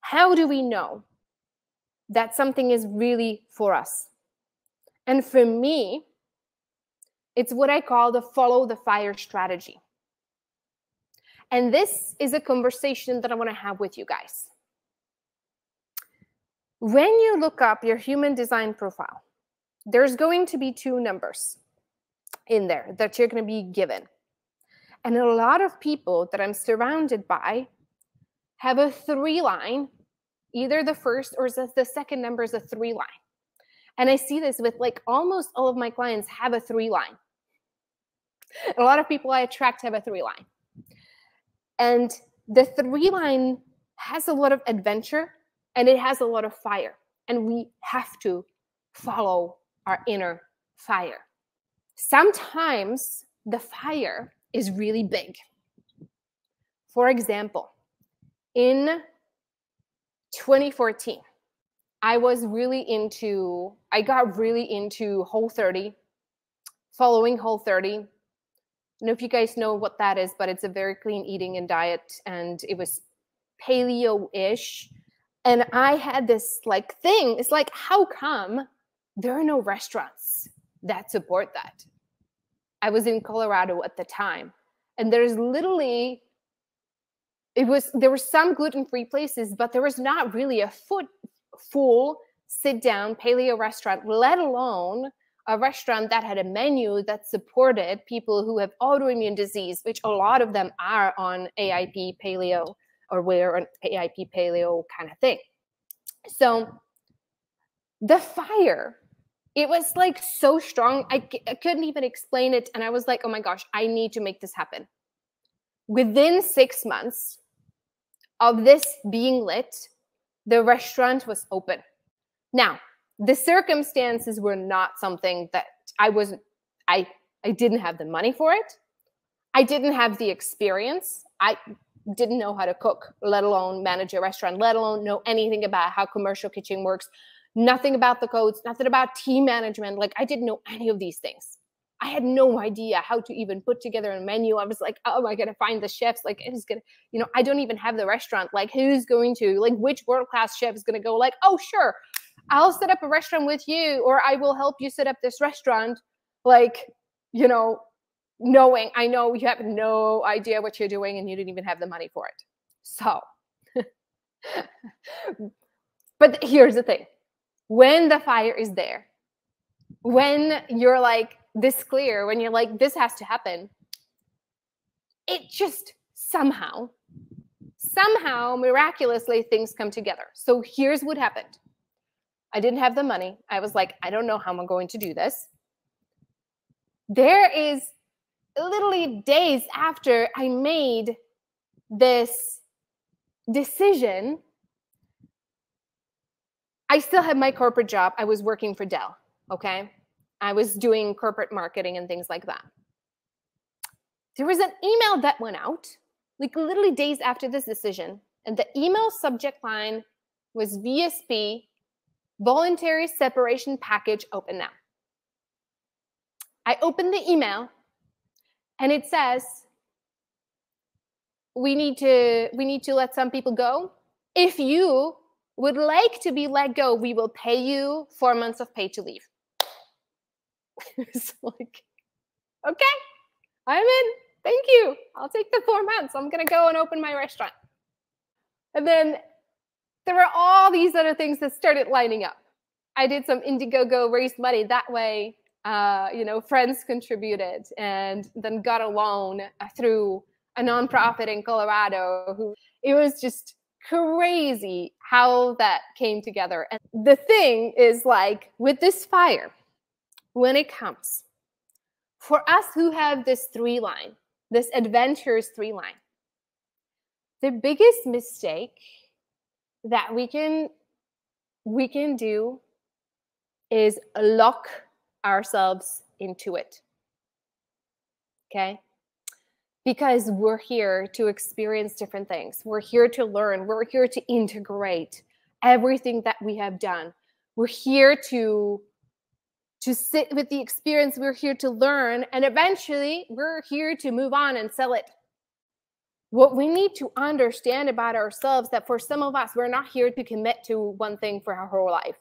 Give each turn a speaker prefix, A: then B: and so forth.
A: How do we know that something is really for us? And for me, it's what I call the follow the fire strategy. And this is a conversation that I want to have with you guys. When you look up your human design profile, there's going to be 2 numbers in there that you're going to be given. And a lot of people that I'm surrounded by have a 3 line, either the first or the second number is a 3 line. And I see this with like almost all of my clients have a 3 line. A lot of people I attract have a 3 line. And the 3 line has a lot of adventure and it has a lot of fire. And we have to follow our inner fire. Sometimes the fire is really big. For example, in 2014, I got really into Whole30, following Whole30. I don't know if you guys know what that is, but it's a very clean eating and diet, and it was paleo-ish. And I had this like thing. It's like, how come there are no restaurants that support that? I was in Colorado at the time, and there were some gluten-free places, but there was not really a full sit-down paleo restaurant, let alone a restaurant that had a menu that supported people who have autoimmune disease, which a lot of them are on AIP paleo or we're on AIP paleo kind of thing. So the fire, it was like so strong. I couldn't even explain it. And I was like, oh my gosh, I need to make this happen. Within 6 months of this being lit, the restaurant was open. Now, the circumstances were not something that I didn't have the money for it. I didn't have the experience. I didn't know how to cook, let alone manage a restaurant, let alone know anything about how commercial kitchen works, nothing about the codes, nothing about team management. Like I didn't know any of these things. I had no idea how to even put together a menu. I was like, oh, am I going to find the chefs? Like, who's going to, I don't even have the restaurant. Like, who's going to, like, which world-class chef is going to go like, oh, sure, I'll set up a restaurant with you, or I will help you set up this restaurant. Like, knowing, I know you have no idea what you're doing and you didn't even have the money for it. So, but here's the thing. When the fire is there, when you're like this clear, when you're like, this has to happen, it just somehow, miraculously, things come together. So here's what happened. I didn't have the money. I was like, I don't know how I'm going to do this. There is literally days after I made this decision, I still had my corporate job. I was working for Dell, okay? I was doing corporate marketing and things like that. There was an email that went out, like literally days after this decision, and the email subject line was VSP, Voluntary Separation Package, open now. I opened the email, and it says, we need to let some people go. If you would like to be let go, we will pay you 4 months of pay to leave. It's like, okay, I'm in. Thank you. I'll take the 4 months. I'm going to go and open my restaurant. And then there were all these other things that started lining up. I did some Indiegogo, raised money that way. Friends contributed, and then got a loan through a nonprofit in Colorado. It was just crazy how that came together. And the thing is, like, with this fire, when it comes, for us who have this 3 line, this adventurous 3 line, the biggest mistake that we can do is lock ourselves into it. Okay? Because we're here to experience different things. We're here to learn. We're here to integrate everything that we have done. We're here to sit with the experience. We're here to learn. And eventually, we're here to move on and sell it. what we need to understand about ourselves, that for some of us, we're not here to commit to one thing for our whole life.